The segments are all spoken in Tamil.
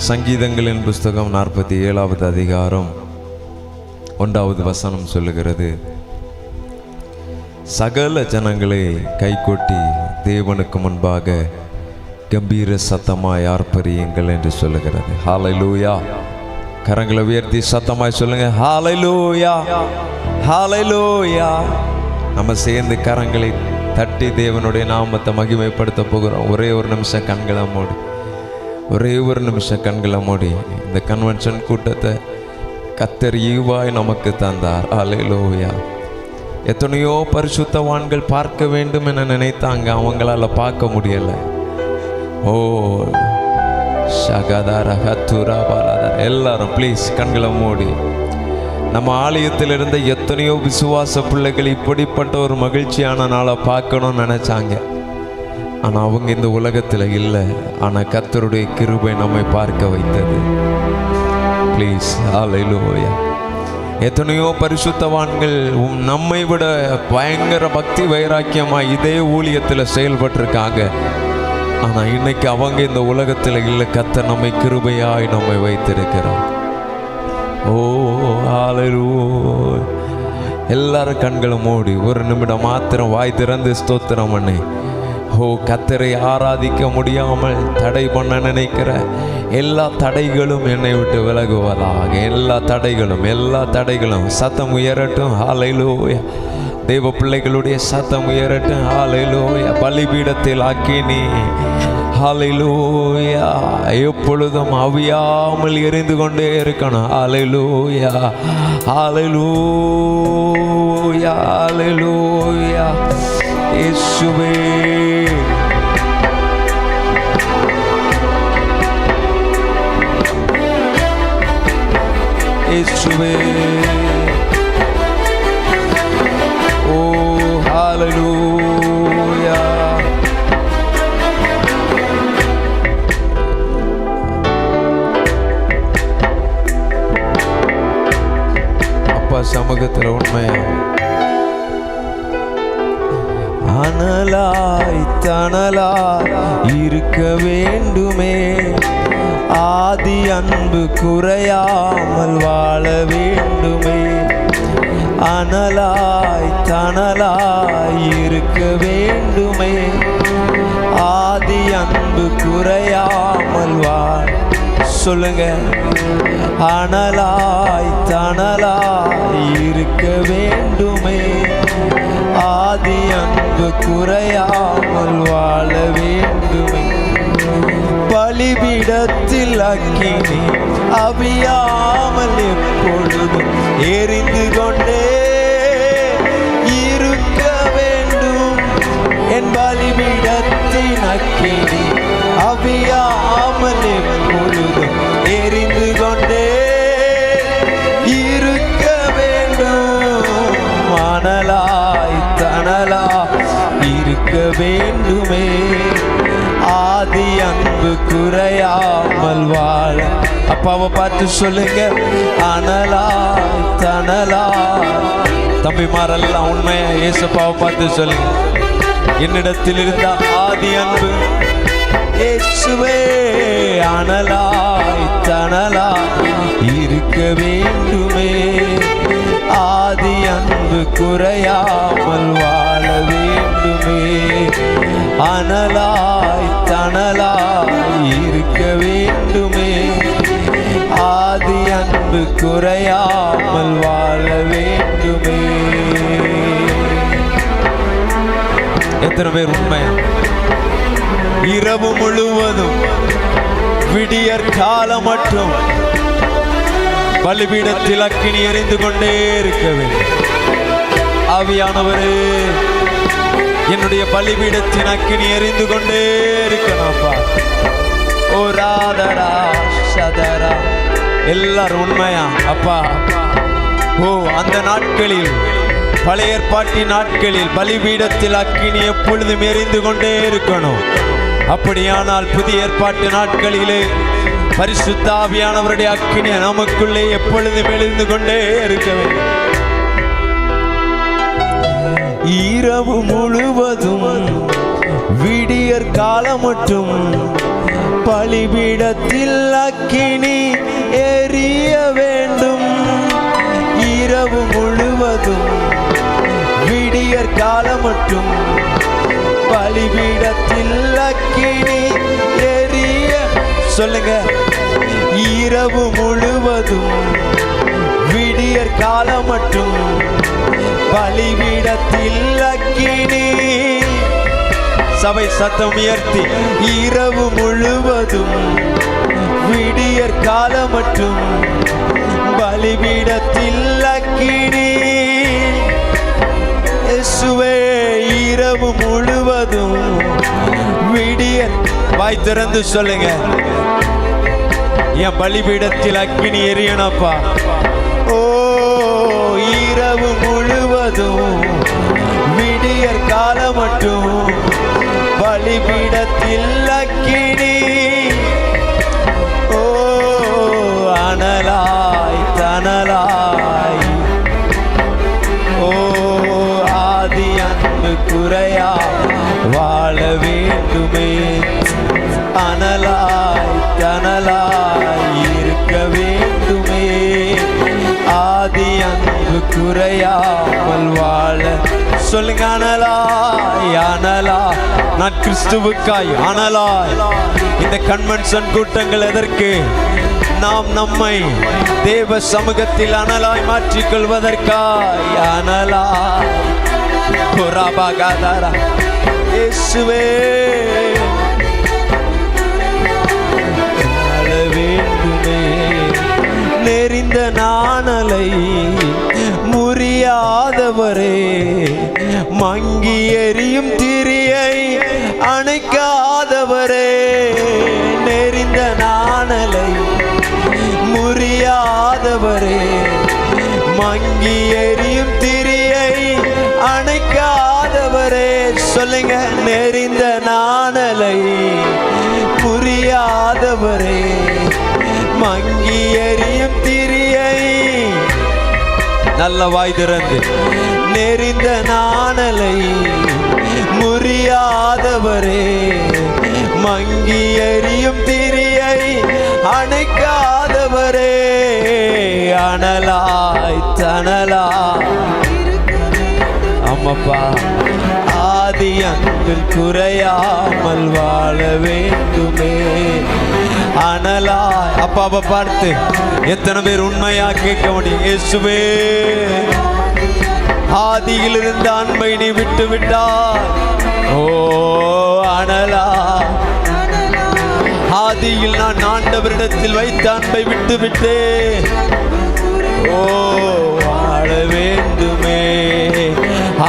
சங்கீதங்களின் புஸ்தகம் 47வது அதிகாரம் 1வது வசனம் சொல்லுகிறது, சகல ஜனங்களை கைகொட்டி தேவனுக்கு முன்பாக கம்பீர சத்தமாய் ஆர்ப்பரியுங்கள் என்று சொல்லுகிறது. ஹல்லேலூயா. கரங்களை உயர்த்தி சத்தமாய் சொல்லுங்க, ஹல்லேலூயா, ஹல்லேலூயா. நம்ம சேர்ந்து கரங்களை தட்டி தேவனுடைய நாமத்தை மகிமைப்படுத்த போகிறோம். ஒரே ஒரு நிமிஷம் கண்களை மூடி இந்த கன்வென்ஷன் கூட்டத்தை கர்த்தர் ஈவாய் நமக்கு தந்தார். ஹல்லேலூயா. எத்தனையோ பரிசுத்தவான்கள் பார்க்க வேண்டும் என நினைத்தாங்க, அவங்களால பார்க்க முடியல. ஓ ஷகதார ஹத்துரா பாலாதார். எல்லாரும் ப்ளீஸ் கண்களை மூடி. நம்ம ஆலயத்தில் இருந்த எத்தனையோ விசுவாச பிள்ளைகள் இப்படிப்பட்ட ஒரு மகிழ்ச்சியான நாளை பார்க்கணும்னு நினைச்சாங்க. ஆனால் அவங்க இந்த உலகத்தில் இல்லை. ஆனால் கர்த்தருடைய கிருபை நம்மை பார்க்க வைத்தது. ப்ளீஸ், ஹல்லேலூயா. எத்தனையோ பரிசுத்தவான்கள் நம்மை விட பயங்கர பக்தி வைராக்கியமாக இதே ஊழியத்தில் செயல்பட்டிருக்காங்க. ஆனால் இன்னைக்கு அவங்க இந்த உலகத்தில் இல்லை. கர்த்தர் நம்மை கிருபையாய் நம்மை வைத்திருக்கிறார். ஓ ஹல்லேலூயா. எல்லாரும் கண்களை மூடி ஒரு நிமிடம் மாத்திரம் வாய் திறந்து ஸ்தோத்திரம் பண்ணி, ஓ கர்த்தரை ஆராதிக்க முடியாமல் தடை பண்ண நினைக்கிற எல்லா தடைகளும் என்னை விட்டு விலகுவதாக. எல்லா தடைகளும் சத்தம் உயரட்டும். ஹல்லேலூயா. தேவ பிள்ளைகளுடைய சத்தம் உயரட்டும். ஹல்லேலூயா. பலிபீடத்தில் அக்கினி, ஹல்லேலூயா, எப்பொழுதும் அவியாமல் எரிந்து கொண்டே இருக்கணும். ஹல்லேலூயா, ஹல்லேலூயா, ஹல்லேலூயா. இயேசுவே, இயேசுவே. ஓ ஹல்லேலூயா. அப்பா சமூகத்தில் உண்மையா அனலாய் தனலாய் இருக்க வேண்டுமே, ஆதி அன்பு குறையாமல் வாழ வேண்டுமே. அனலாய் தனலாய் இருக்க வேண்டுமே, ஆதி அன்பு குறையாமல் வாழ. சொல்லுங்க, அனலாய் தனலாய் இருக்க வேண்டுமே, ஆதி அன்பு குறையாமல் வாழ வேண்டுமே. பலிபீடத்தில் அக்கினி அவியாமல் எப்பொழுதும் எரிந்து கொண்டே இருக்க வேண்டும். என் பலிபீடத்தின் அக்கினி அவியாமல் எப்பொழுதும் எரிந்து கொண்டே இருக்க வேண்டும். மணலாய் தனலா இருக்க வேண்டுமே, ஆதி அன்பு குறையாமல் வாழ. அப்பாவை பார்த்து சொல்லுங்க, அனலாய் தனலாய். தம்பிமாரெல்லாம் உண்மையா ஏசப்பாவை பார்த்து சொல்லுங்க, என்னிடத்தில் இருந்த ஆதி அன்பு இயேசுவே, அனலாய் தனலாய் இருக்க வேண்டுமே, ஆதி அன்பு குறையாமல் வாழ வேண்டுமே. அனலாய் தனலாய் இருக்க வேண்டுமே, ஆதி அன்பு குறையாமல் வாழ வேண்டுமே. எத்தனை பேர் உண்மையா இரவு முழுவதும் விடியற் காலம் மட்டும் பலிபீடத்தில் அக்கினி எரிந்து கொண்டே இருக்க வேண்டும்? ஆவியானவரே, என்னுடைய பலிபீடத்தின் அக்கினி எரிந்து கொண்டே இருக்கணும்ப்பா. ஓ ராதரா சதரா. எல்லாரும் உண்மையா அப்பா? ஓ அந்த நாட்களில், பழைய ஏற்பாட்டின் நாட்களில் பலிபீடத்தில் அக்கினி எப்பொழுதும் எரிந்து கொண்டே இருக்கணும். அப்படியானால் புதிய ஏற்பாட்டு நாட்களிலே பரிசுத்த ஆவியானவருடைய அக்கினி நமக்குள்ளே எப்பொழுதும் எழுந்து கொண்டே இருக்க வேண்டும். இரவு முழுவதும் விடியற் காலம் மட்டும் பலிபீடத்தில் அக்கினி எரிய வேண்டும். இரவு முழுவதும் விடியற் காலம் மட்டும் பலிபீடத்தில் அக்கினி எரிய. சொல்லுங்க, இரவு முழுவதும் விடியற் காலம் மட்டும் பலிபீடத்தில் அக்கினி. சபை சத்தம் உயர்த்தி, இரவு முழுவதும் விடியற் காலம் மட்டும் பலிபீடத்தில் அக்கினி. இயேசுவே, இரவு முழுவதும் விடியற். வாய் திறந்து சொல்லுங்க, என் பலிபீடத்தில் அக்கினி எரியணப்பா. ஓ, இரவு முழுவதும் விடியற் காலம் மட்டும் பலிபீடத்தில் அக்கினி. ஓ, அனலாய் தனலாய். ஓ, ஆதி அன்பு குறையா வாழ வேண்டுமே. அனலாய் தனலாய் இருக்க வேண்டுமே. ஆதி அன்பு குறையாமல் வாழ. சொல்லுங்க, அனலாய் அனலாய். நான் கிறிஸ்துவுக்காய் அனலாய். இந்த கன்வென்ஷன் கூட்டங்கள் எதற்கு? நாம் நம்மை தேவ சமூகத்தில் அனலாய் மாற்றிக் கொள்வதற்காய். அனலாய் புறாபாகாதாரா. இயேசுவே, வாழ வேண்டுமே. நெறிந்த நாணலை முறியாதவரே, மங்கி எரியும் திரியை அணைக்காதவரே. நெறிந்த நாணலை முறியாதவரே, மங்கி எரியும் திரியை அணைக்காதவரே. சொல்லுங்க, நெறிந்த நாணலை முறியாதவரே, மங்கி எரியும் திரியை. நல்ல வாய் திறந்து, நெறிந்த நாணலை முறியாதவரே, மங்கி எரியும் திரியை அணைக்காதவரே. அனலாய் தனலாய். அம்மப்பா, ஆதி அன்பில் குறையாமல் வாழ வேண்டுமே. அனலாய். அப்பாவை பார்த்து எத்தனை பேர் உண்மையா கேட்க முடியும்? இயேசுவே, ஆதியில் இருந்த அன்பை நீ விட்டு விட்டாய். ஓ, அனலா. ஆதியில் நான் ஆண்டவரிடத்தில் வைத்த அன்பை விட்டு விட்டேன். ஓ, வாழ வேண்டுமே.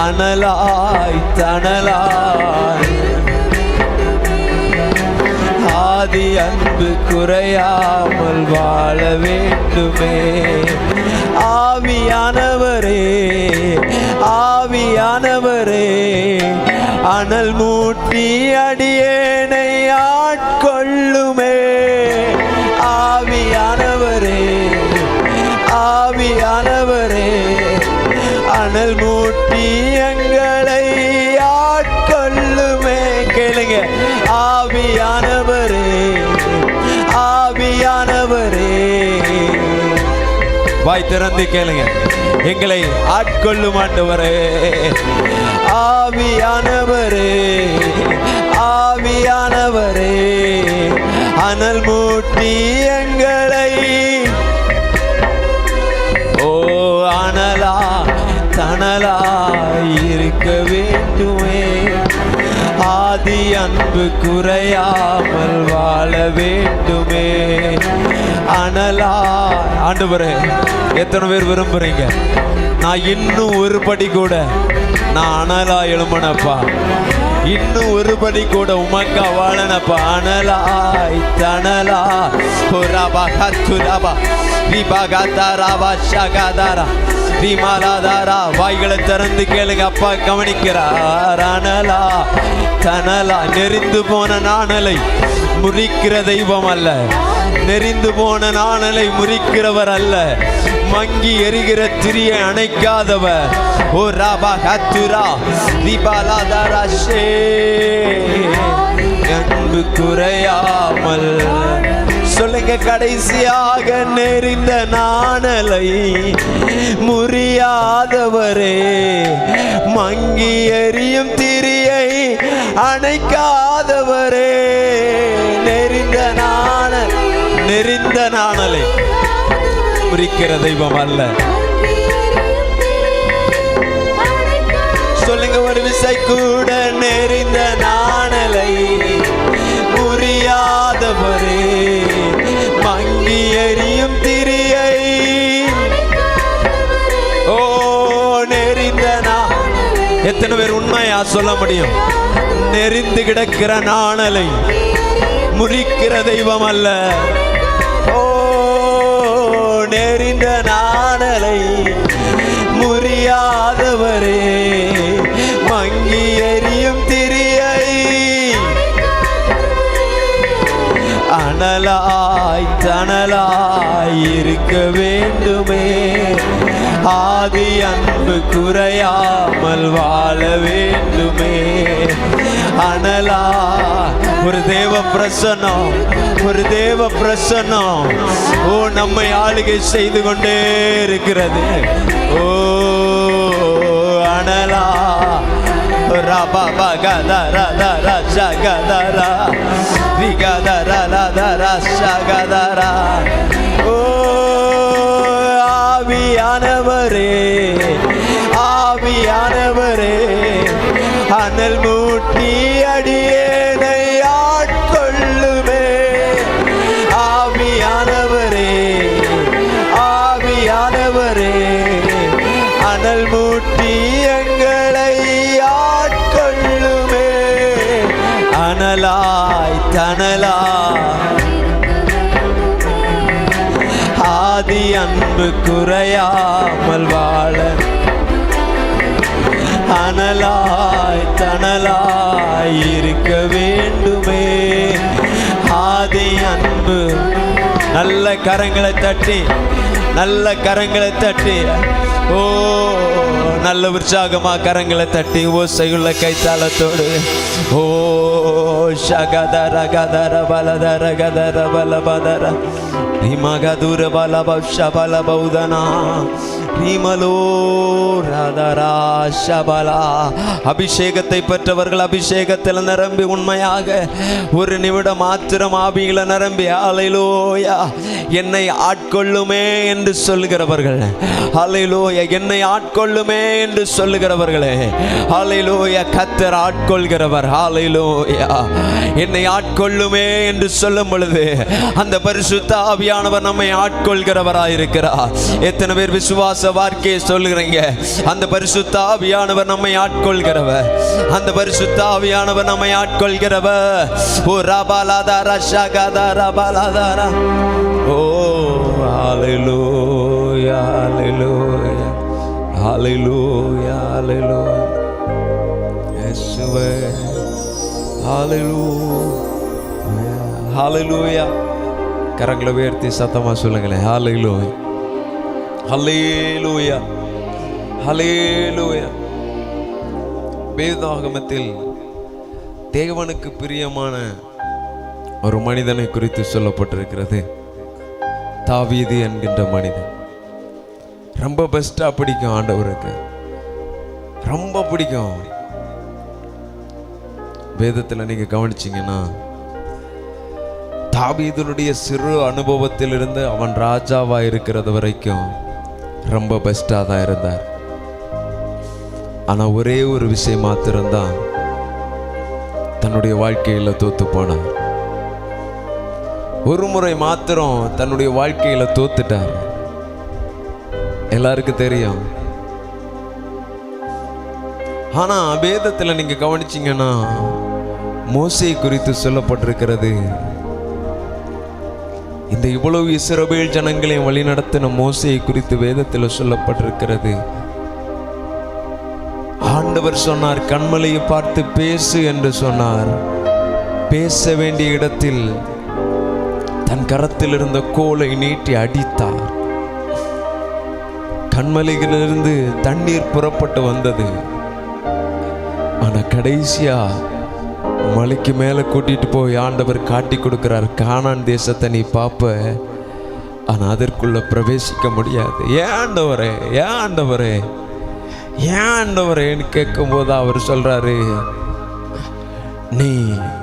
அனலாய் தனலாய். ஆதி அன்பு குறையாமல் வாழ வேண்டுமே. ஆவியானவரே, ஆவியானவரே, அனல் மூட்டி அடியேனை ஆட்கொள்ளுமே. ஆவியானவரே, ஆவியானவரே, அனல் மூட்டி எங்களை ஆட்கொள்ளுமே. கேளுங்க, ஆவியானவரே, ஆவியானவரே. வாய் திறந்து கேளுங்க, எங்களை ஆட்கொள்ளும் ஆண்டவரே. ஆவியானவரே, ஆவியானவரே, அனல் மூட்டி எங்களை. ஓ, அனலா தனலா இருக்க வேண்டுமே. ஆதி அன்பு குறையாமல் வாழ வேண்டுமே. அனலா. ஆண்டவரே, எத்தனை பேர் விரும்புறீங்க? நான் இன்னும் ஒரு படி கூட நான் அனலா எழுமனப்பா. இன்னும் ஒரு படி கூட உமக்கா வாழனப்பா. அனலாய் தனலா. வாய்களை திறந்து கேளுங்க, அப்பா கவனிக்கிறார். அனலா தனலா. நெறிந்து போன நாணலை முறிக்கிற தெய்வம் அல்ல. நெறிந்து போன நாணலை முறிக்கிறவர் அல்ல. மங்கி எரிகிற திரியை அணைக்காதவர். ஓ ராபா ஹத்துரா தீபாலாதாராஷே. அன்பு குறையாமல். சொல்லுங்க, கடைசியாக நெறிந்த நாணலை முறியாதவரே, மங்கி எரியும் திரியை அணைக்காதவரே. நெறிந்த நாணலை முறிக்கிற தெய்வம் அல்ல. சொல்லுங்க, ஒரு விசை கூட நெறிந்த நாணலை முறியாதவரே, மங்கி எரியும் திரியை. ஓ, நெறிந்த எத்தனை பேர் உண்மையா சொல்ல முடியும்? நெறிந்து கிடக்கிற நாணலை முறிக்கிற தெய்வம் அல்ல. ஓ, நெறிந்த நாணலை முறியாதவரே, மங்கி எரியும் திரியை அனலாய் தனலாய் இருக்க வேண்டுமே. ஆதி அன்பு குறையாமல் வாழ வேண்டுமே. அனலா ஒரு தேவ பிரசன்னம், ஒரு தேவ பிரசன்னம் ஓ நம்மை ஆளுகை செய்து கொண்டே இருக்கிறது. ஓ அனலா ரபா கதர சகதர விகதர லதர சகதர. ஓ ஆவியானவரே, ஆவியானவரே, அனல் மூட்டி அடியேனை ஆட்கொள்ளுமே. ஆவியானவரே, ஆவியானவரே, அனல் மூட்டி எங்களை ஆட்கொள்ளுமே. அனலாய் தனலாய் ஆதி அன்பு குறையாமல் வாழ. அனலாய் தனலாய் இருக்க வேண்டுமே. ஆதி அன்பு. நல்ல கரங்களை தட்டி, நல்ல கரங்களை தட்டி, ஓ நல்ல உற்சாகமா கரங்களை தட்டி ஓசையுள்ள கைத்தாளத்தோடு. ஓ ஷகதர கதர பலதர கதர பலபதர ரிமகதுர பலபஷ பலபௌதனா ரீமலோ ராதரா ஷபலா. அபிஷேகத்தை பெற்றவர்கள் அபிஷேகத்தில் நிரம்பி உண்மையாக ஒரு நிமிடம் மாத்திரம் ஆவியில நிரம்பி ஹல்லேலூயா என்னை ஆட்கொள்ளுமே என்று சொல்லுகிறவர்கள், ஹல்லேலூயா என்னை ஆட்கொள்ளுமே என்று சொல்லுகிறவர்களே, ஹல்லேலூயா கர்த்தர் ஆட்கொள்கிறவர். ஹல்லேலூயா என்னை ஆட்கொள்ளுமே என்று சொல்லும் பொழுது அந்த பரிசுத்த ஆவியானவர் நம்மை ஆட்கொள்கிறவராயிருக்கிறார். எத்தனை பேர் விசுவாச வார்த்தையை சொல்லுகிறீங்க? அந்த பரிசுத்த ஆவியானவர் நம்மை ஆட்கொள்கிறவர், அந்த பரிசுத்த ஆவியானவர் நம்மை ஆட்கொள்கிறவர். ஓ ரபாலாதார ஷகதார பாலாதார. ஓ ஹல்லேலூயா ஹல்லேலூயா ஹல்லேலூயா ஹல்லேலூயா இயேசுவே ஹல்லேலூயா ஹல்லேலூயா. கரங்களை உயர்த்தி சத்தமா சொல்லுங்களேன், ஹல்லேலூயா ஹல்லேலூயா ஹல்லேலூயா. வேதாகமத்தில் தேவனுக்கு பிரியமான ஒரு மனிதனை குறித்து சொல்லப்பட்டிருக்கிறது. தாவீது என்கின்ற மனிதன் ரொம்ப பெஸ்டா பிடிக்கும், ஆண்டவருக்கு ரொம்ப பிடிக்கும். வேதத்தில் நீங்க கவனிச்சீங்கன்னா தாவீதுனுடைய சிறு அனுபவத்திலிருந்து அவன் ராஜாவா இருக்கிறது வரைக்கும் ரொம்ப பெஸ்டா தான் இருந்தார். ஆனா ஒரே ஒரு விஷயம் மாத்திரம்தான் தன்னுடைய வாழ்க்கையில தோத்து போனார். ஒரு முறை மாத்திரம் தன்னுடைய வாழ்க்கையில தோத்துட்டார். எல்லாருக்கும் தெரியும். ஆனா வேதத்துல நீங்க கவனிச்சீங்கன்னா மோசே குறித்து சொல்லப்பட்டிருக்கிறது. இந்த இவ்வளவு இஸ்ரவேல் ஜனங்களையும் வழிநடத்தின மோசேயை குறித்து வேதத்தில் சொல்லப்பட்டிருக்கிறது. ஆண்டவர் சொன்னார், கண்மலையை பார்த்து பேசு என்று சொன்னார். பேச வேண்டிய இடத்தில் தன் கரத்தில் இருந்த கோலை நீட்டி அடித்தார். கண்மலையிலிருந்து தண்ணீர் புறப்பட்டு வந்தது. ஆனா கடைசியா மலைக்கு மேலே கூட்டிட்டு போய் ஆண்டவர் காட்டி கொடுக்கிறார். கானான் தேசத்தை நீ பார்ப்ப, ஆனால் அதற்குள்ள பிரவேசிக்க முடியாது. ஏன் ஆண்டவரே, ஏன் ஆண்டவரே, ஏன் ஆண்டவரேன்னு கேட்கும்போது அவர் சொல்றாரு, நீ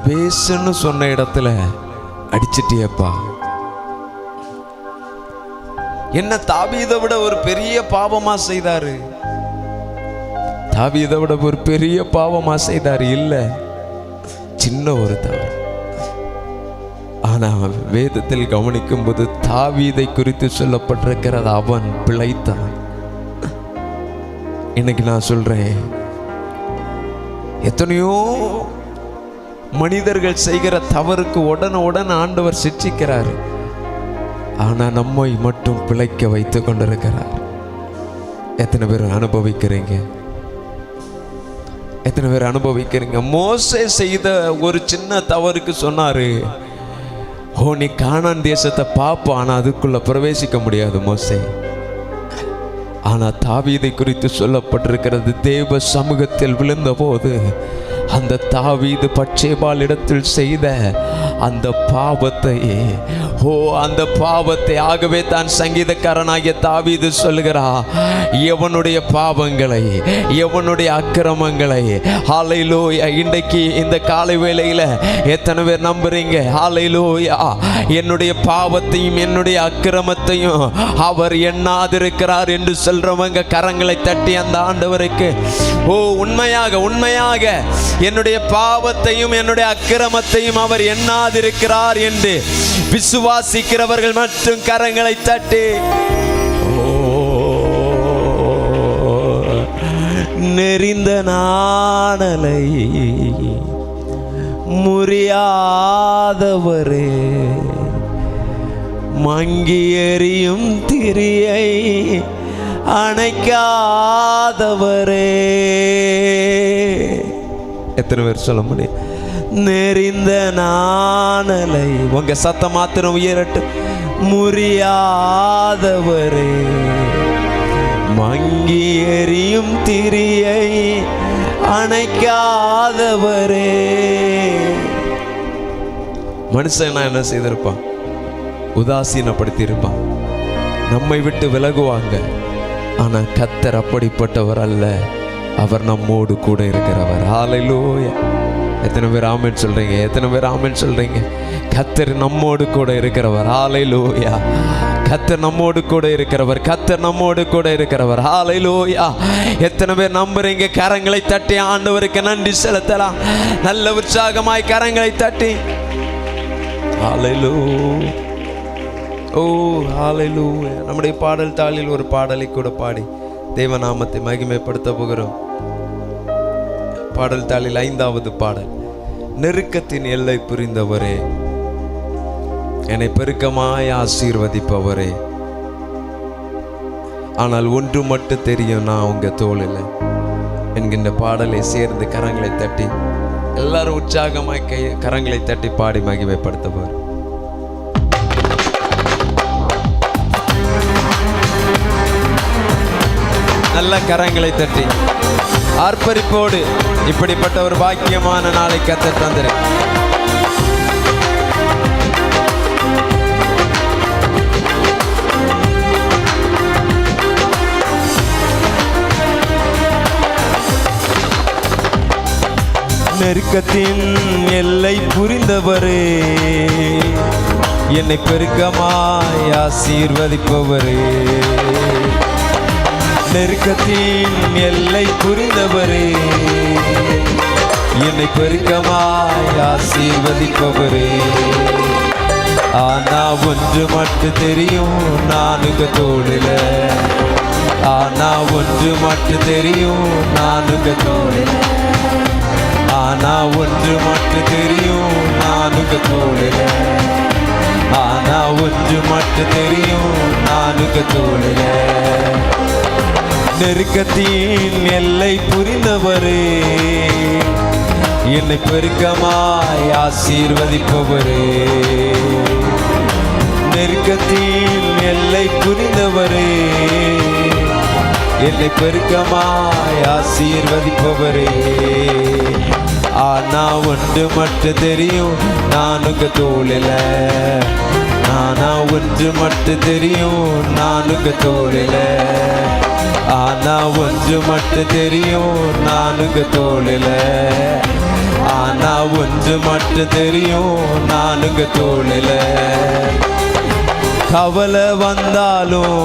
பேசுன்னு சொன்ன இடத்துல அடிச்சிட்டியப்பா. என்ன தாவீதை விட ஒரு பெரிய பாவமா செய்தாரு? தாவீதை விட ஒரு பெரிய பாவமா செய்தாரு? இல்ல, சின்ன ஒரு தவறு. ஆனா வேதத்தில் கவனிக்கும் போது தாவீதை குறித்து சொல்லப்பட்டிருக்கிறது, அவன் பிழைத்தான். இன்னைக்கு நான் சொல்றேன், எத்தனையோ மனிதர்கள் செய்கிற தவறுக்கு உடனுடன் ஆண்டவர் சிட்சிக்கிறார். ஆனா நம்மை மட்டும் பிழைக்க வைத்து கொண்டிருக்கிறார். எத்தனை பேர் அனுபவிக்கிறீங்க? எத்தனை பேர் அனுபவிக்கிறீங்க? மோசே செய்த ஒரு சின்ன தவறுக்கு சொன்னாரு, ஓ நீ கானான் தேசத்தை பார்ப்ப, ஆனா அதுக்குள்ள பிரவேசிக்க முடியாது மோசே. ஆனா தாவீதை குறித்து சொல்லப்பட்டிருக்கிறது, தேவ சமூகத்தில் விழுந்த போது அந்த தாவீது பட்சேபாள் இடத்தில் செய்த அந்த பாவத்தை, அந்த பாவத்தை, ஆகவே தான் சங்கீதக்காரனாகிய தாவீது சொல்லுகிறா, எவனுடைய பாவங்களை, எவனுடைய அக்கிரமங்களை. ஹல்லேலூயா. இன்றைக்கு இந்த காலை வேளையில எத்தனை பேர் நம்புறீங்க? ஹல்லேலூயா. என்னுடைய பாவத்தையும் என்னுடைய அக்கிரமத்தையும் அவர் எண்ணாதிருக்கிறார் என்று சொல்றவங்க கரங்களை தட்டி அந்த ஆண்டவருக்கு, உண்மையாக உண்மையாக என்னுடைய பாவத்தையும் என்னுடைய அக்கிரமத்தையும் அவர் எண்ணாதிருக்கிறார் என்று விசுவாசிக்கிறவர்கள் மற்றும் கரங்களை தட்டி, நெறிந்த நாணலை முறியாதவரே, மங்கி எறியும் திரியை அணைக்காதவரே. எத்தனை பேர் சொல்ல முடியும்? நெறிந்த நாணலை, உங்க சத்தம் மாத்திரம் உயரட்டும், முறியாதவரே, மங்கி எறியும் திரியை அணைக்காதவரே. மனுஷன் என்ன செய்திருப்பான்? உதாசீனப்படுத்தி இருப்பான், நம்மை விட்டு விலகுவாங்க. ஆனா கர்த்தர் அப்படிப்பட்டவர் அல்ல, அவர் நம்மோடு கூட இருக்கிறவர். ஹல்லேலூயா. எத்தனை பேர் ஆமென் சொல்றீங்க? எத்தனை பேர் ஆமென் சொல்றீங்க? கர்த்தர் நம்மோடு கூட இருக்கிறவர். ஹல்லேலூயா. கர்த்தர் நம்மோடு கூட இருக்கிறவர். கர்த்தர் நம்மோடு கூட இருக்கிறவர். ஹல்லேலூயா. எத்தனை பேர் நம்புறீங்க? கரங்களை தட்டி ஆண்டவருக்கு நன்றி செலுத்தலாம். நல்ல உற்சாகமாய் கரங்களை தட்டி ஹல்லேலூயா. ஓ ஹல்லேலூயா. நம்முடைய பாடல் தாளில் ஒரு பாடலை கூட பாடி தேவநாமத்தை மகிமைப்படுத்த போகிறோம். பாடல் தாளில் 5வது பாடல். நெருக்கத்தின் எல்லை புரிந்தவரே, என்னை பெருக்கமாய் ஆசீர்வதிப்பவரே, ஆனால் ஒன்று மட்டும் தெரியும், நான் உங்க தோளில் என்கின்ற பாடலை சேர்ந்து கரங்களை தட்டி எல்லாரும் உற்சாகமாய் கரங்களை தட்டி பாடி மகிமைப்படுத்துவார். நல்ல கரங்களை தட்டி ஆர்ப்பரிப்போடு இப்படிப்பட்ட ஒரு பாக்கியமான நாளை கர்த்தர் தந்திருக்கிறார். நெருக்கத்தின் எல்லை புரிந்தவரே, என்னை பெருக்கமாய் ஆசீர்வதிப்பவரே, நெருக்கத்தின் எல்லை புரிந்தவரே, என்னை பெருக்கமாய் ஆசீர்வதிப்பவரே, ஆனா ஒன்று மட்டும் தெரியும், நான் உங்க தோளில, ஆனா ஒன்று மட்டும் தெரியும், நான் உங்க தோளில, ஆனா ஒன்று மட்டும் தெரியும், நான் உங்க தோளில, ஆனா ஒன்று மட்டும் தெரியும், நான் உங்க தோளில. நெருக்கத்தின் எல்லை புரிந்தவரே, என்னை பெருக்கமாய் ஆசீர்வதிப்பவரே, நெருக்கத்தின் எல்லை புரிந்தவரே, என்னை பெருக்கமாய் ஆசீர்வதிப்பவரே, ஆனா ஒன்று மட்டும் தெரியும், நான் உங்க தோளில. ஆனா ஒன்று மட்டும் தெரியும், நான் உங்க தோளில. ஆனா ஒன்று மட்டும் தெரியும், நான் உங்க தோளில. ஆனா ஒன்று மட்டும் தெரியும், நான் உங்க தோளில. கவலை வந்தாலும்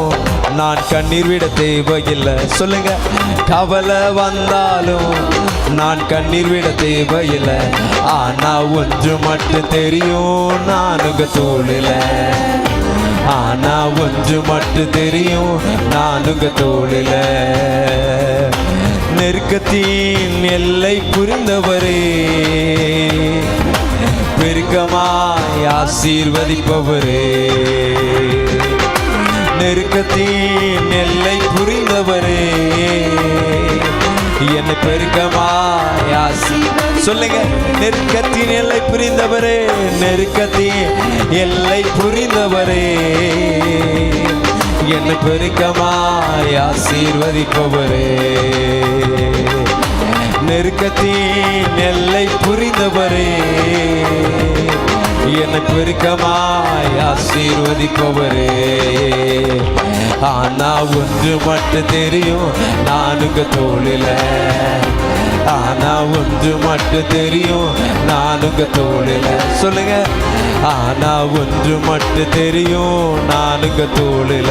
நான் கண்ணீர் விட தேவையில்லை. சொல்லுங்க, கவலை வந்தாலும் நான் கண்ணீர் விட தேவையில்லை. ஆனா ஒன்று மட்டும் தெரியும், நான் உங்க தோளில. ஆனா ஒன்று மட்டும் தெரியும், நான் உங்க தோளில. நெருக்கத்தின் எல்லை புரிந்தவரே, பெருக்கமாய் ஆசீர்வதிப்பவரே. நெருக்கத்தின் எல்லை புரிந்தவரே, என்னை பெருக்கமாய் சொல்லுங்க, நெருக்கத்தின் எல்லை புரிந்தவரே, நெருக்கத்தின் எல்லை புரிந்தவரே, என்னை பெருக்கமாய் ஆசீர்வதிப்பவரே. நெருக்கத்தின் எல்லை புரிந்தவரே, என்னை பெருக்கமாய் ஆசீர்வதிப்பவரே. ஆனா ஒன்று மட்டும் தெரியும், நான் உங்க தோளில. ஆனா ஒன்று மட்டும் தெரியும், நான் உங்க தோளில. சொல்லுங்க, ஆனா ஒன்று மட்டும் தெரியும், நான் உங்க தோளில.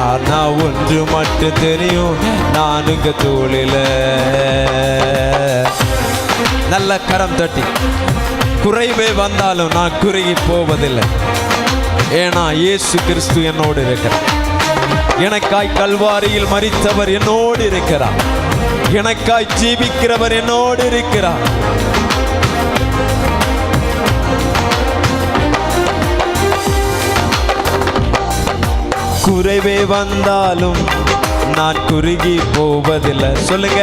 ஆனா ஒன்று மட்டும் தெரியும், நான் உங்க தோளில. நல்ல கரம் தட்டி, குறைவே வந்தாலும் நான் குறுகி போவதில்லை. ஏன்னா இயேசு கிறிஸ்து என்னோடு இருக்கிறார். எனக்காய் கல்வாரியில் மரித்தவர் என்னோடு இருக்கிறார். எனக்காய் ஜீவிக்கிறவர் என்னோடு இருக்கிறார். குறைவே வந்தாலும் நான் குறுகி போவதில்லை. சொல்லுங்க,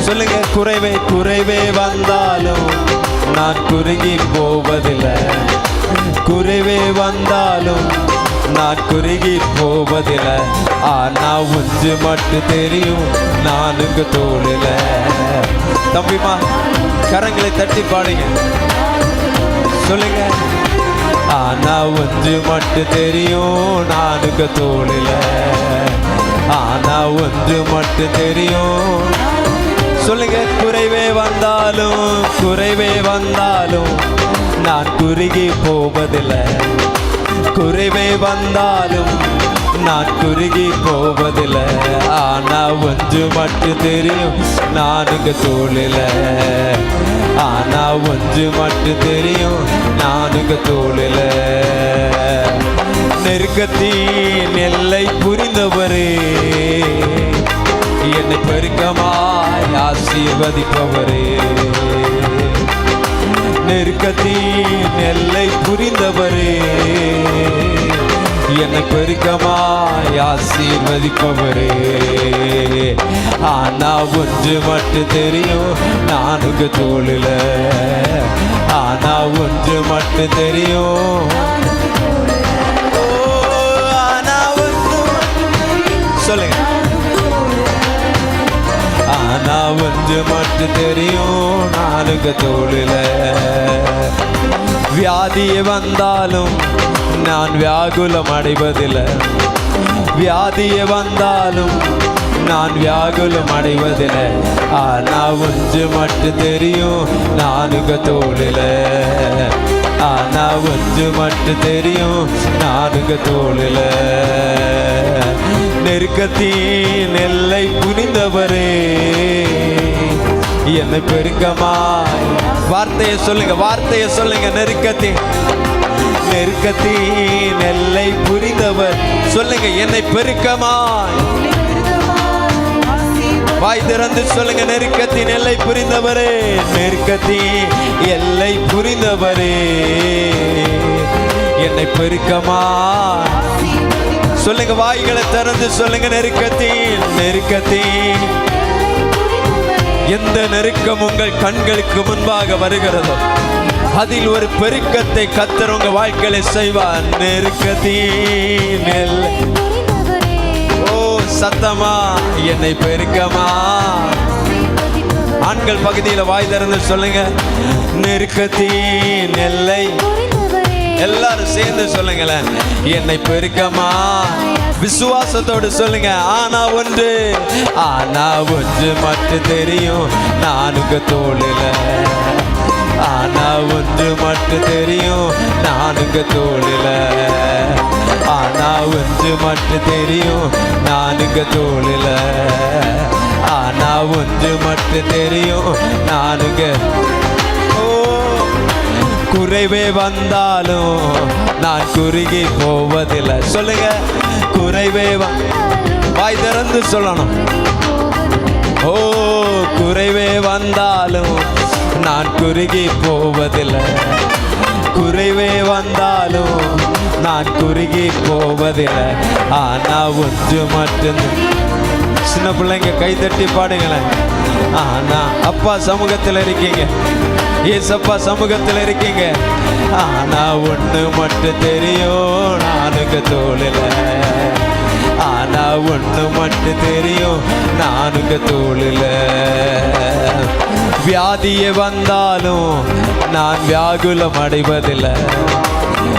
சொல்லுங்க, குறைவே வந்தாலும் நான் குறுகி போவதில்லை. குறைவே வந்தாலும் நான் குறுகி போவதில்லை. ஆனா ஒன்று மட்டும் தெரியும், நான் உங்க தோளில. தம்பிமா, கரங்களை தட்டி பாடுங்க. சொல்லுங்க, ஆனா ஒன்று மட்டும் தெரியும், நான் உங்க தோளில. ஆனா ஒன்று மட்டும் தெரியும். சொல்லுங்க, குறைவே வந்தாலும் நான் குறுகி போவதில்லை. குறைவே வந்தாலும் நான் குறுகி போவதில்லை. ஆனா ஒன்று மட்டும் தெரியும், நான் உங்க தோளில. ஆனா ஒன்று மட்டும் தெரியும், நான் உங்க தோளில. நெருக்கத்தின் எல்லை புரிந்தவரே, என்னை பெருக்கமாய் ஆசீர்வதிப்பவரே. நெருக்கத்தின் எல்லை புரிந்தவரே, என்னை பெருக்கமாய் ஆசீர்வதிப்பவரே. ஆனா ஒன்று மட்டும் தெரியும், நான் உங்க தோளில. ஆனா ஒன்று மட்டும் தெரியும். ஆனா ஒன்று சொல்லுங்க, ஆனா ஒன்று மட்டும் தெரியும், நான் உங்க தோளில. வியாதியே வந்தாலும் நான் வியாகுலம் அடைவதில்லை. வியாதியே வந்தாலும் நான் வியாகுலம் அடைவதில்லை. ஆனா ஒன்று மட்டும் தெரியும், நான் உங்க தோளில. ஆனா ஒன்று மட்டும் தெரியும், நான் உங்க தோளில. நெருக்கத்தின் எல்லை புரிந்தவரே, என்னை பெருக்கமாய் வார்த்தையை சொல்லுங்க. நெருக்கத்தின் எல்லை புரிந்தவர். சொல்லுங்க, என்னை பெருக்கமாய். வாய் திறந்து சொல்லுங்க, நெருக்கத்தின் எல்லை புரிந்தவரே. நெருக்கத்தின் எல்லை புரிந்தவரே, என்னை பெருக்கமாய். சொல்லுங்க, வாய்களை திறந்து சொல்லுங்க, நெருக்கத்தின் எந்த நெருக்கம் உங்கள் கண்களுக்கு முன்பாக வருகிறதோ அதில் ஒரு பெருக்கத்தை கர்த்தர் உங்க வாழ்க்கையில செய்வார். நெருக்கத்தின் எல்லை, ஓ சத்தமா என்னை பெருக்கமா. ஆண்கள் பகுதியில் வாய் திறந்து சொல்லுங்க, நெருக்கத்தின் எல்லை. எல்லாரும் சேர்ந்து சொல்லுங்களேன், என்னை பெருக்கமா. விசுவாசத்தோடு சொல்லுங்க, ஆனா ஒன்று மட்டும் தெரியும் நானுங்க தோளில. ஆனா ஒன்று மட்டும் தெரியும் நானுங்க தோளில. ஆனா ஒன்று மட்டும் தெரியும் நானுங்க தோளில. ஆனா ஒன்று மட்டும் தெரியும் நானுங்க. குறைவே வந்தாலும் நான் குறுகி போவதில்லை. சொல்லுங்க, குறைவே வாய் திறந்து சொல்லணும். ஓ, குறைவே வந்தாலும் நான் குறுகி போவதில்லை. குறைவே வந்தாலும் நான் குறுகி போவதில்லை. ஆனா ஒன்று மட்டும். சின்ன பிள்ளைங்க கை தட்டி பாடுங்களேன். ஆனா அப்பா சமூகத்தில் இருக்கீங்க, ஏசப்பா சமூகத்தில் இருக்கீங்க. ஆனா ஒண்ணு மட்டும் தெரியும் நானுங்க தோளில. ஆனா ஒண்ணு மட்டும் தெரியும் நானுங்க தோளில. வியாதியே வந்தாலும் நான் வியாகுலம் அடைவதில்லை.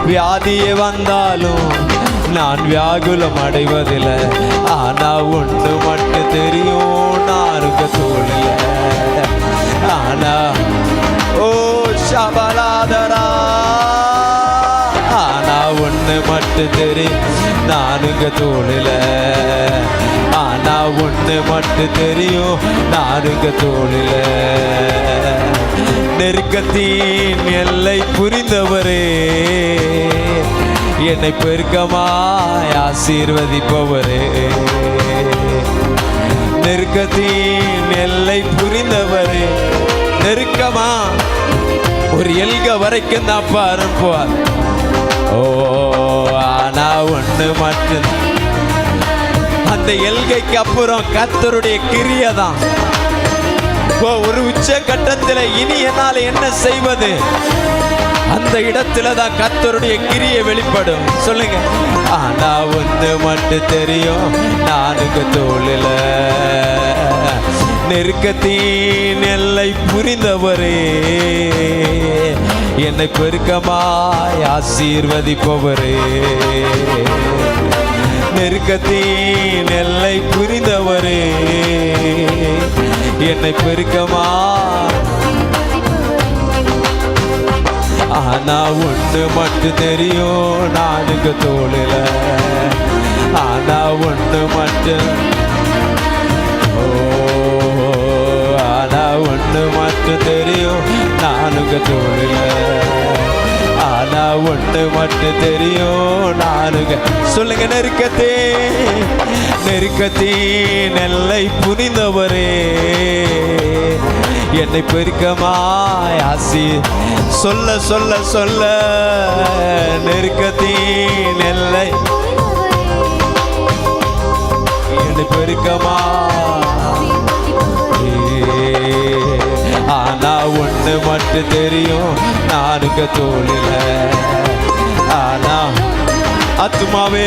வியாதியே வந்தாலும் நான் வியாகுலம் அடைவதில்லை. ஆனா ஒண்ணு மட்டும் தெரியும் நானுங்க தோளில. ஆனா ஓ ஷபலாதரா, ஆனா ஒண்ணு மட்டும் தெரியும் நானுங்க தோளில. ஆனா ஒண்ணு மட்டும் தெரியும் நானுங்க தோளில. நெருக்கத்தின் எல்லை புரிந்தவரே, என்னை பெருக்கமாய் ஆசீர்வதிப்பவரே. நெருக்கத்தின் எல்லை புரிந்தவரே. நெருக்கமா ஒரு எல்க வரைக்கும் தான் அனுப்புவார். ஓ, ஆனா ஒண்ணு மட்டும். அந்த எல்கைக்கு அப்புறம் கர்த்தருடைய கிரியை தான். ஒரு உச்ச கட்டத்தில் இனி என்னால் என்ன செய்வது, அந்த இடத்துல தான் கர்த்தருடைய கிரியை வெளிப்படும். சொல்லுங்க, ஆனா ஒண்ணு மட்டும் தெரியும் நானுங்க தோளில. நெருக்கத்தின் எல்லை புரிந்தவரே, என்னை பெருக்கமாய் ஆசீர்வதிப்பவரே. நெருக்கத்தின் எல்லை புரிந்தவரே, என்னை பெருக்கமாய். ஆனா ஒண்ணு மட்டும் தெரியும் நானுங்க தோளில. ஆனா ஒண்ணு மட்டும். ஓ, ஆனா ஒண்ணு மட்டும் தெரியும் நானுங்க தோளில. ஆனா ஒண்ணு மட்டும் தெரியும் நானுங்க. சொல்லுங்க, நெருக்கத்தின் எல்லை புரிந்தவரே, என்னை பெருக்கமாய் ஆசி. சொல்ல சொல்ல சொல்ல, நெருக்கத்தின் எல்லை என்னை பெருக்கமாய். ஆனா ஒண்ணு மட்டும் தெரியும் நானுங்க தோளில. ஆனா ஆத்துமாவே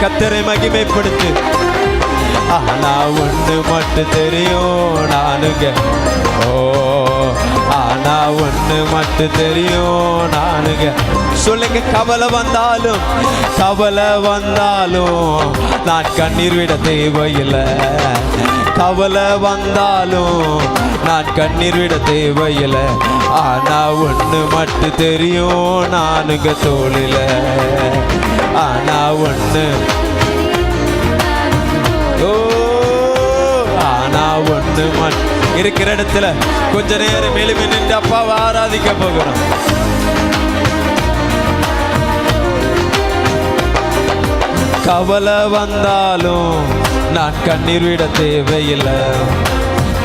கர்த்தரை மகிமைப்படுத்து. ஆனா ஒண்ணு மட்டும் தெரியும் நானுங்க. ஓ, ஆனா ஒண்ணு மட்டும் தெரியும் நானுங்க. சொல்லுங்க, கவலை வந்தாலும் நான் கண்ணீர் விட தேவையில்லை. கவலை வந்தாலும் நான் கண்ணீர் விட தேவையில்லை. ஆனா ஒண்ணு மட்டும் தெரியும் நானுங்க தோளில. ஆனா ஒண்ணு. ஓ, ஆனா ஒண்ணு மட்டும். இருக்கிற இடத்துல கொஞ்ச நேரம் எழுப்பி நின்று அப்பாவை ஆராதிக்க போகிறோம். கவலை வந்தாலும் நான் கண்ணீர் விட தேவையில்லை.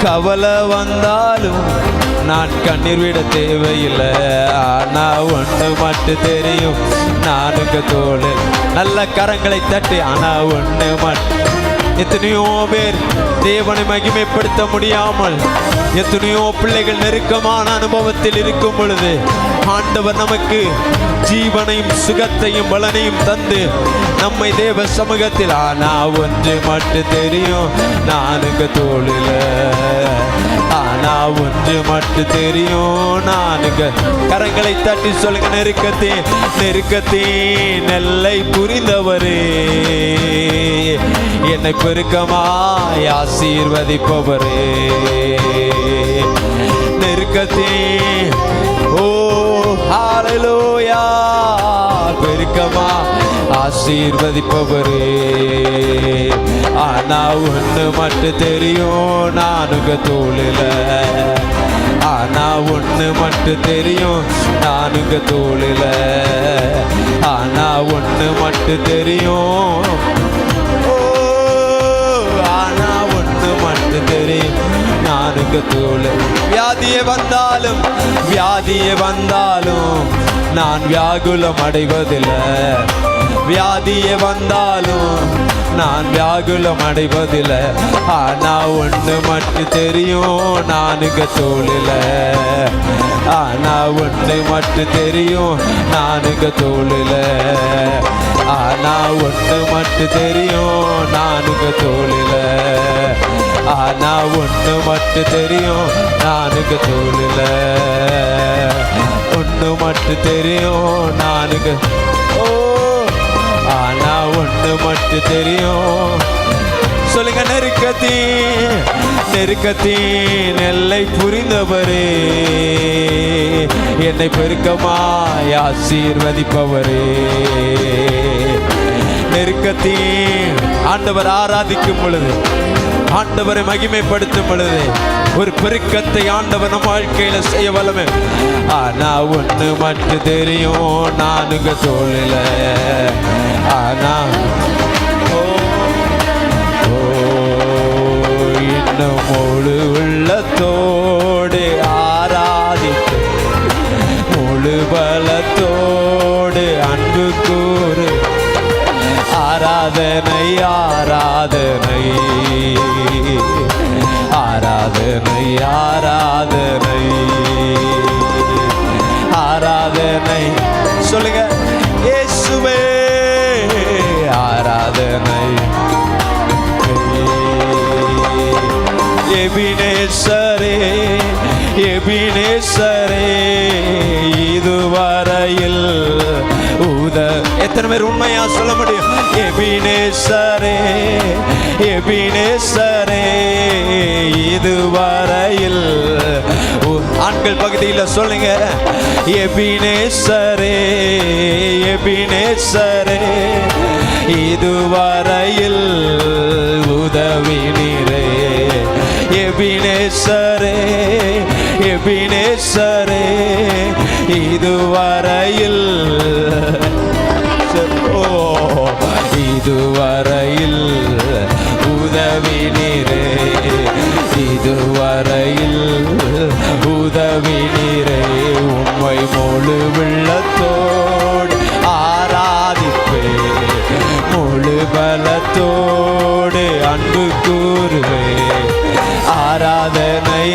கவலை வந்தாலும் நான் கண்ணீர் விட தேவையில்லை. ஆனா ஒண்ணு மட்டும் தெரியும் நானுங்க தோளில். நல்ல கரங்களை தட்டி, ஆனா ஒண்ணு மட்டும். எத்தனையோ பேர் தேவனை மகிமைப்படுத்த முடியாமல், எத்தனையோ பிள்ளைகள் நெருக்கமான அனுபவத்தில் இருக்கும் பொழுது ஆண்டவர் நமக்கு ஜீவனையும் சுகத்தையும் பலனையும் தந்து நம்மை தேவ சமூகத்தில் ஆனா ஒன்று மட்டும் தெரியும், நானுங்க தோளில ஆனா ஒன்று மட்டும் தெரியும், நானுங்க. கரங்களை தட்டி சொல்லுங்க, நெருக்கத்தின் எல்லை புரிந்தவரே, என்னை பெருக்கமாய் ஆசீர்வதிப்பவரே. நெருக்கத்தின் ஓ ஹல்லேலூயா, பெருக்கமா ஆசீர்வதிப்பவரே. ஆனா ஒன்று மட்டும் தெரியும், நானுங்க தோளில ஆனா ஒன்று மட்டும் தெரியும், நானுங்க தோளில ஆனா ஒன்று மட்டும் தெரியும், ஆனா ஒன்று மட்டும் தெரியும், நானுங்க தோளு. வியாதியே வந்தாலும் நான் வியாகுலம் அடைவதில்லை, வியாதியே வந்தாலும் நான் வியாகுலம் அடைவதில்லை. ஆனா ஒன்று மட்டும் தெரியும், நானுங்க தோளில ஆனா ஒன்று மட்டும் தெரியும், நானுங்க தோளில ஆனா ஒன்று மட்டும் தெரியும், நானுங்க தோளில ஆனா ஒன்று மட்டும் தெரியும், நானுங்க தோளில ஒன்று மட்டும் தெரியும், நானுங்க ஆனா ஒன்று மட்டும் தெரியும். சொல்லுங்க, நெருக்கத்தின் எல்லை புரிந்தவரே, என்னை பெருக்கமாய் ஆசீர்வதிப்பவரே. நெருக்கத்தின் ஆண்டவர் ஆராதிக்கும் பொழுது, ஆண்டவரை மகிமைப்படுத்தும் பொழுது ஒரு பெருக்கத்தை ஆண்டவர் நம் வாழ்க்கையில செய்ய வல்லமை. ஆனா ஒன்று மட்டும் தெரியும், நானுங்க தோளில ஆனா இன்னும் முழு உள்ளத்தோடு ஆராதித்து, முழு பலத்தோடு அன்பு கூறு. ஆராதனை ஆராதனை ஆராதனை ஆராதனை ஆராதனை. சொல்லுங்க, இயேசுவே ஆராதனை. எபினேசரே எபினேசரே, இதுவரையில் எத்தனை பேர் உண்மையா சொல்ல முடியும்? எபினேசரே எபினேசரே, இதுவரையில். ஆண்கள் பகுதியில் சொல்லுங்க, எபினேசரே எபினேசரே, இதுவரையில் உதவி நீரே. எபினேசரே எபினேசரே, இதுவரையில் இதுவரையில் உதவி நீரே, இதுவரையில் உதவி நீரே. உம்மை முழு உள்ளத்தோடு ஆராதிப்பே, முழு பலத்தோடு அன்பு கூறுவே. ஆராதனை.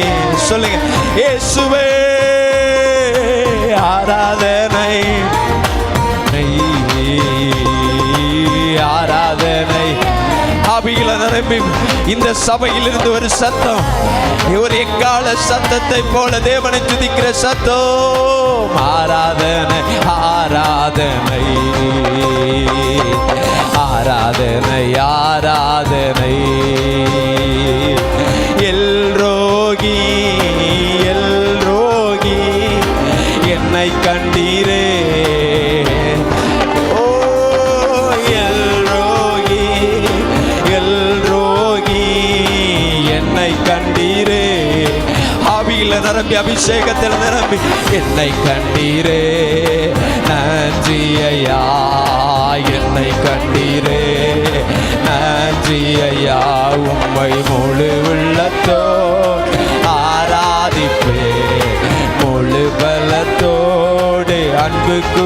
சொல்லுங்க, இயேசுவே ஆராதனை ஆராதனை. ஆவியில நிரம்பி இந்த சபையில் இருந்து ஒரு சத்தம், ஒரு எக்கால சத்தத்தை போல தேவனை துதிக்கிற சத்தம். ஆராதனை ஆராதனை ஆராதனை ஆராதனை. எல்ரோகி எல்ரோகி, என்னை கண்டீரே. நிரம்பி அபிஷேகத்தில் நிரம்பி என்னை கண்டீரே. நன்றி ஐயா, என்னை கண்டீரே. நன்றி ஐயா, உம்மை முழு உள்ளத்தோடு ஆராதிப்பே, முழு பலத்தோடு அன்புக்கு